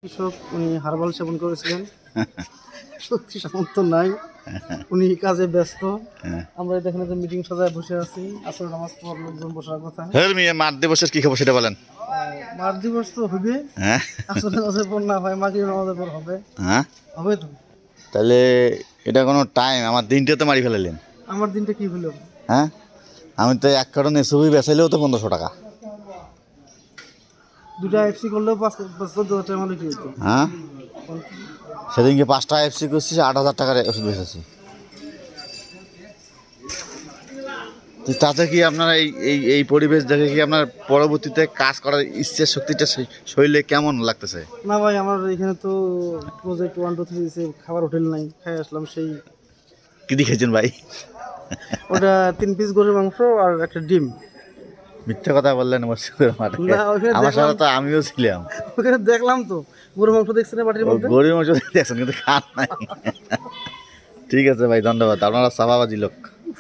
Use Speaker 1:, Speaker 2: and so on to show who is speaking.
Speaker 1: কৃষক উনি হার্বাল সেবন করেছিলেন। শক্তি সামর্থ্য নাই, উনি কাজে ব্যস্ত। আমরা দেখেন যে মিটিং সাজায় বসে আছি, আসর নামাজ পর লোকজন বসার কথা।
Speaker 2: মাঠ দিবসের কি খবর সেটা বলেন।
Speaker 1: মাঠ দিবস তো হবে,
Speaker 2: হ্যাঁ
Speaker 1: আসর নামাজের পর না হয় মাগরিব নামাজের পর হবে।
Speaker 2: হ্যাঁ,
Speaker 1: হবে তো।
Speaker 2: তাহলে এটা কোনো টাইম? আমার দিনটা তো মারি ফেলালেন।
Speaker 1: আমার দিনটা কি হলো?
Speaker 2: হ্যাঁ, আমি তো এক কারণ এসবই বেচাইলেও তো 1500 টাকা।
Speaker 1: দুটা এফসি করলেও 14,000 টাকা মানে কি হতো?
Speaker 2: হ্যাঁ, সেদিনকে 5টা এফসি করছি, 8,000 টাকার ওষুধ বেচেছি। তো তাতে কি আপনার এই এই এই পরিবেশ দেখে কি আপনার পরবর্তীতে কাজ করার ইচ্ছের শক্তিটা শরীরে কেমন লাগতেছে?
Speaker 1: না ভাই, আমার এখানে তো প্রজেক্ট 1 2 3 দিয়েছে, খাবার হোটেল নাই, খাই আসলাম সেই।
Speaker 2: কি দেখেছেন ভাই?
Speaker 1: ওটা 3 পিস গরুর মাংস আর একটা ডিম।
Speaker 2: মিথ্যা কথা বললেন মসজিদের মাঠে।
Speaker 1: না, ওখানে
Speaker 2: আমার সাথে
Speaker 1: দেখলাম,
Speaker 2: তো আমিও ছিলাম।
Speaker 1: ওখানে দেখলাম তো গরুর মাংস দেখছি না বাটির মধ্যে।
Speaker 2: গরিব মাংস দেখছেন কিন্তু খান নাই। ঠিক আছে ভাই, ধন্যবাদ। আপনারা সাবাবাজি লোক।